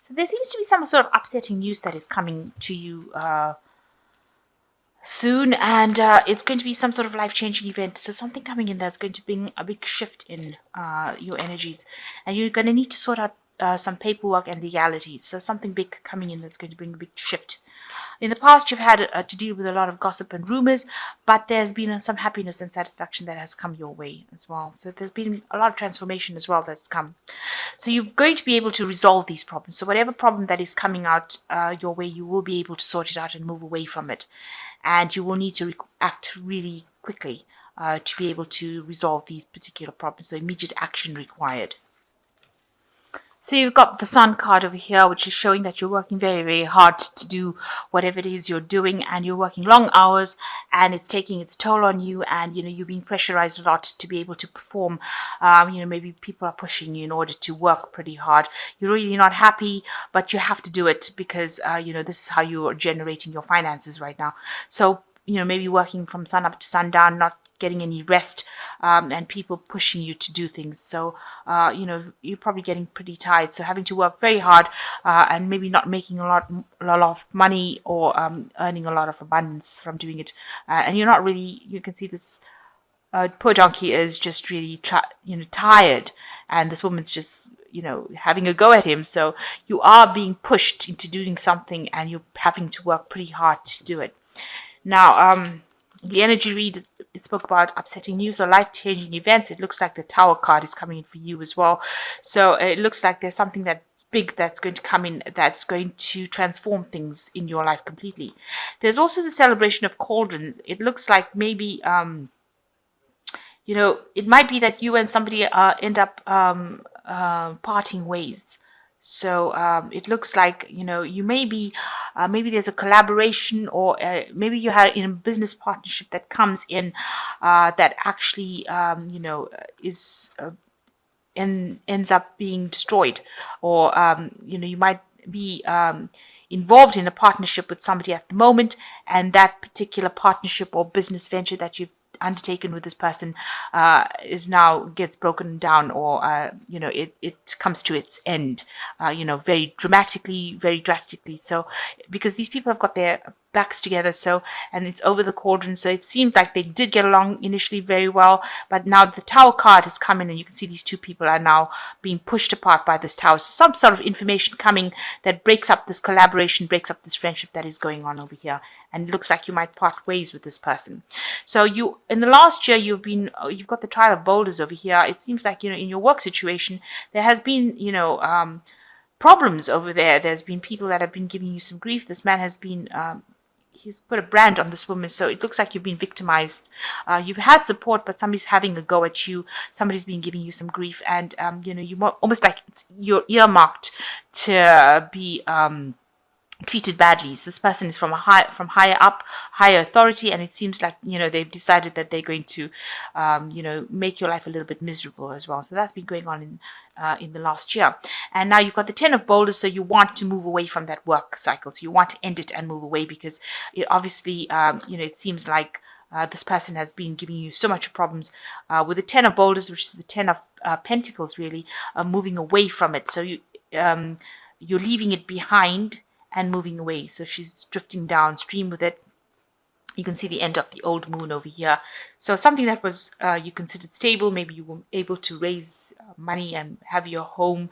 So there seems to be some sort of upsetting news that is coming to you soon, and it's going to be some sort of life-changing event. So something coming in that's going to bring a big shift in your energies, and you're going to need to sort out some paperwork and legalities. So something big coming in that's going to bring a big shift. In the past, you've had to deal with a lot of gossip and rumors, but there's been some happiness and satisfaction that has come your way as well. So there's been a lot of transformation as well that's come. So you're going to be able to resolve these problems. So whatever problem that is coming out your way, you will be able to sort it out and move away from it. And you will need to act really quickly to be able to resolve these particular problems. So immediate action required. So you've got the Sun card over here, which is showing that you're working very, very hard to do whatever it is you're doing, and you're working long hours, and it's taking its toll on you, and you're being pressurized a lot to be able to perform. Maybe people are pushing you in order to work pretty hard. You're really not happy, but you have to do it because this is how you're generating your finances right now. So maybe working from sun up to sundown, not getting any rest, and people pushing you to do things. So, you're probably getting pretty tired. So having to work very hard and maybe not making a lot of money or earning a lot of abundance from doing it. And you're not really, you can see this poor donkey is just really, tired. And this woman's just, having a go at him. So you are being pushed into doing something and you're having to work pretty hard to do it. Now, the energy read, it spoke about upsetting news or life-changing events. It looks like the Tower card is coming in for you as well. So it looks like there's something that's big that's going to come in that's going to transform things in your life completely. There's also the celebration of cauldrons. It looks like maybe, it might be that you and somebody end up parting ways. So it looks like, you may be, maybe there's a collaboration or maybe you had in a business partnership that comes in that actually, is ends up being destroyed. Or, you might be involved in a partnership with somebody at the moment, and that particular partnership or business venture that you've undertaken with this person is now gets broken down, or it comes to its end, very dramatically, very drastically. So because these people have got their backs together, so, and it's over the cauldron, so it seemed like they did get along initially very well, but now the Tower card has come in, and you can see these two people are now being pushed apart by this tower. So some sort of information coming that breaks up this collaboration, breaks up this friendship that is going on over here, and it looks like you might part ways with this person. So you, in the last year, you've got the Trial of Boulders over here. It seems like, in your work situation, there has been, problems over there. There's been people that have been giving you some grief. This man has been, he's put a brand on this woman, so it looks like you've been victimized. You've had support, but somebody's having a go at you. Somebody's been giving you some grief, and, you almost like you're earmarked to be treated badly. So this person is from higher up, higher authority, and it seems like they've decided that they're going to make your life a little bit miserable as well. So that's been going on in the last year. And now you've got the 10 of Boulders, so you want to move away from that work cycle. So you want to end it and move away, because it obviously it seems like this person has been giving you so much problems with the 10 of Boulders, which is the 10 of Pentacles, really moving away from it. So you're leaving it behind and moving away. So she's drifting downstream with it. You can see the end of the old moon over here. So something that was you considered stable, maybe you were able to raise money and have your home,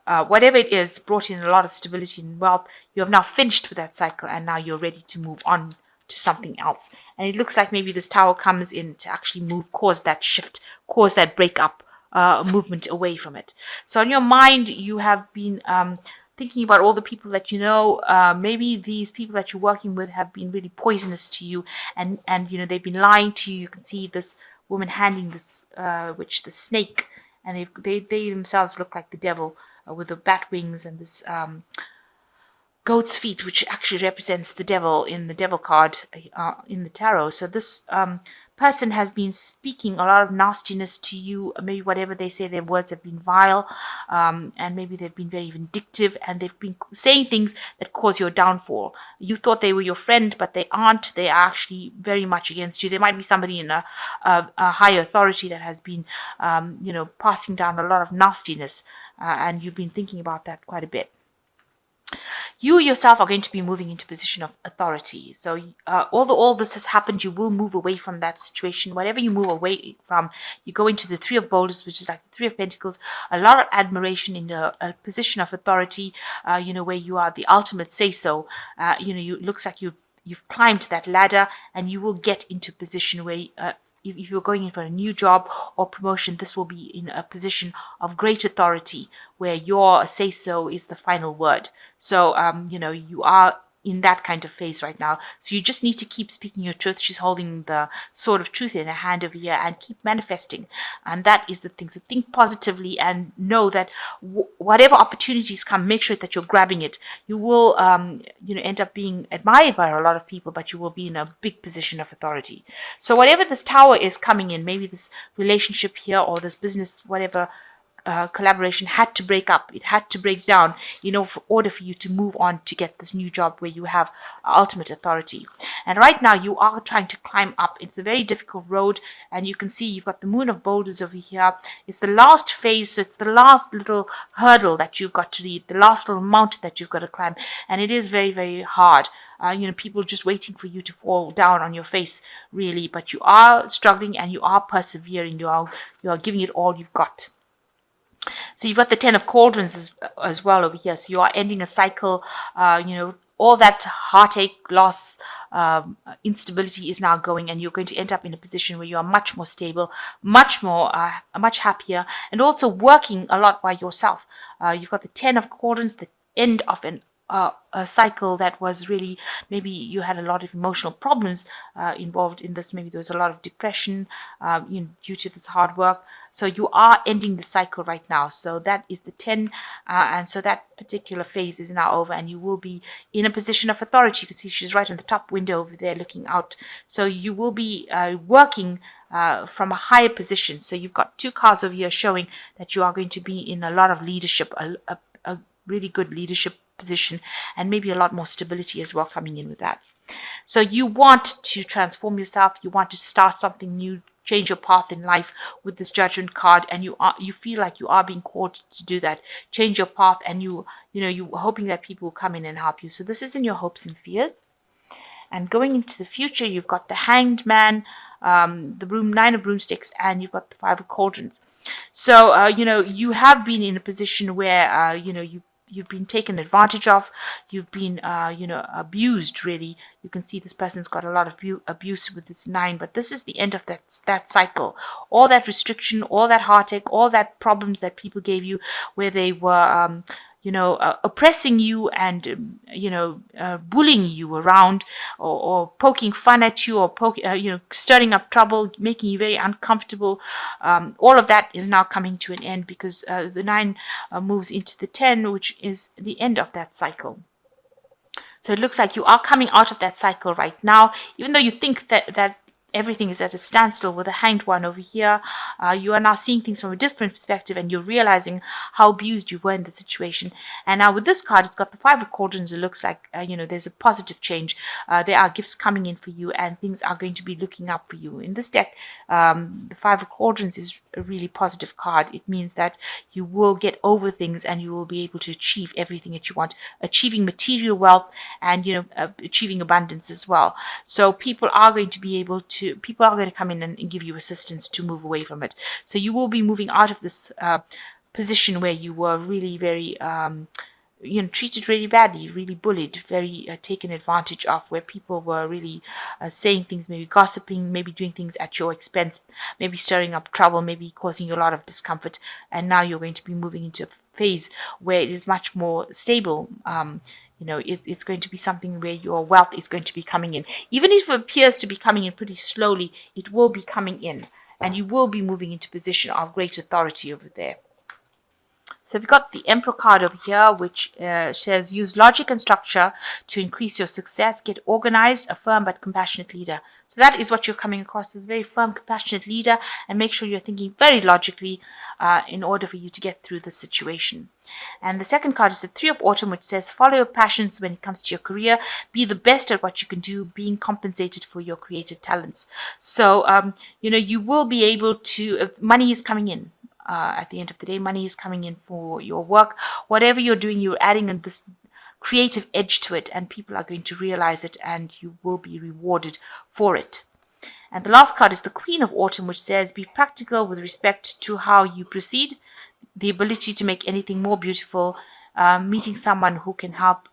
whatever it is, brought in a lot of stability and wealth. You have now finished with that cycle, and now you're ready to move on to something else. And it looks like maybe this tower comes in to actually cause that shift, cause that breakup, movement away from it. So in your mind, you have been thinking about all the people that maybe these people that you're working with have been really poisonous to you, and they've been lying to you. You can see this woman handling this the snake, and they themselves look like the devil with the bat wings and this goat's feet, which actually represents the devil in the devil card in the tarot. So this person has been speaking a lot of nastiness to you. Maybe whatever they say, their words have been vile, and maybe they've been very vindictive, and they've been saying things that cause your downfall. You thought they were your friend, but they aren't. They are actually very much against you. There might be somebody in a higher authority that has been passing down a lot of nastiness, and you've been thinking about that quite a bit. you yourself are going to be moving into a position of authority. So although all this has happened, you will move away from that situation. Whatever you move away from, you go into the Three of Boulders, which is like the Three of Pentacles, a lot of admiration in a position of authority, where you are the ultimate say-so. It looks like you've climbed that ladder, and you will get into a position where if you're going in for a new job or promotion, this will be in a position of great authority where your say-so is the final word. So, you are in that kind of phase right now. So you just need to keep speaking your truth. She's holding the sword of truth in her hand over here, and keep manifesting. And that is the thing. So think positively and know that whatever opportunities come, make sure that you're grabbing it. You will, end up being admired by a lot of people, but you will be in a big position of authority. So whatever this tower is coming in, maybe this relationship here or this business, whatever, collaboration had to break up. It had to break down, in order for you to move on to get this new job where you have ultimate authority. And right now you are trying to climb up. It's a very difficult road, and you can see you've got the Moon of Boulders over here. It's the last phase, so it's the last little hurdle that you've got to lead, the last little mountain that you've got to climb, and it is very, very hard. People just waiting for you to fall down on your face, really, but you are struggling and you are persevering. You are giving it all you've got. So you've got the Ten of Cauldrons as well over here. So you are ending a cycle. All that heartache, loss, instability is now going, and you're going to end up in a position where you are much more stable, much happier, and also working a lot by yourself. You've got the Ten of Cauldrons, the end of a cycle that was really, maybe you had a lot of emotional problems involved in this. Maybe there was a lot of depression due to this hard work. So you are ending the cycle right now. So that is the 10. And so that particular phase is now over, and you will be in a position of authority. You can see she's right on the top window over there looking out. So you will be working from a higher position. So you've got two cards over here showing that you are going to be in a lot of leadership, a really good leadership position, and maybe a lot more stability as well coming in with that. So you want to transform yourself. You want to start something new, change your path in life with this Judgment card, and you feel like you are being called to do that. Change your path, and you're hoping that people will come in and help you. So this is in your hopes and fears. And going into the future, you've got the Hanged Man, the Nine of Broomsticks, and you've got the Five of Cauldrons. So you have been in a position where you've been taken advantage of. You've been abused, really. You can see this person's got a lot of abuse with this 9, but this is the end of that cycle. All that restriction, all that heartache, all that problems that people gave you, where they were oppressing you and bullying you around, or poking fun at you, or stirring up trouble, making you very uncomfortable. All of that is now coming to an end, because the 9 moves into the 10, which is the end of that cycle. So it looks like you are coming out of that cycle right now, even though you think that everything is at a standstill with the Hanged One over here. You are now seeing things from a different perspective, and you're realizing how abused you were in the situation. And now with this card, it's got the Five of Cauldrons. It looks like there's a positive change. There are gifts coming in for you, and things are going to be looking up for you. In this deck, the Five of Cauldrons is a really positive card. It means that you will get over things, and you will be able to achieve everything that you want, achieving material wealth, and achieving abundance as well. So people are going to come in and give you assistance to move away from it. So you will be moving out of this position where you were really very treated really badly, really bullied, very taken advantage of, where people were really saying things, maybe gossiping, maybe doing things at your expense, maybe stirring up trouble, maybe causing you a lot of discomfort. And now you're going to be moving into a phase where it is much more stable. It's going to be something where your wealth is going to be coming in. Even if it appears to be coming in pretty slowly, it will be coming in, and you will be moving into a position of great authority over there. So we've got the Emperor card over here, which says, use logic and structure to increase your success. Get organized, a firm but compassionate leader. So that is what you're coming across as a very firm, compassionate leader, and make sure you're thinking very logically in order for you to get through the situation. And the second card is the Three of Autumn, which says, follow your passions when it comes to your career. Be the best at what you can do, being compensated for your creative talents. So, you will be able to, money is coming in. At the end of the day, money is coming in for your work. Whatever you're doing, you're adding in this creative edge to it, and people are going to realize it, and you will be rewarded for it. And the last card is the Queen of Autumn, which says, be practical with respect to how you proceed, the ability to make anything more beautiful, meeting someone who can help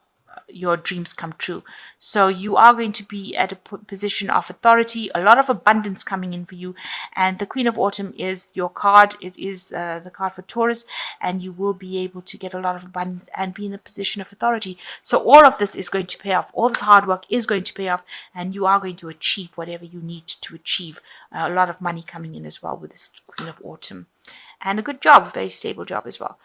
your dreams come true. So you are going to be at a position of authority, a lot of abundance coming in for you. And the Queen of Autumn is your card. It is the card for Taurus, and you will be able to get a lot of abundance and be in a position of authority. So all of this is going to pay off. All this hard work is going to pay off, and you are going to achieve whatever you need to achieve. A lot of money coming in as well with this Queen of Autumn. And a good job, a very stable job as well.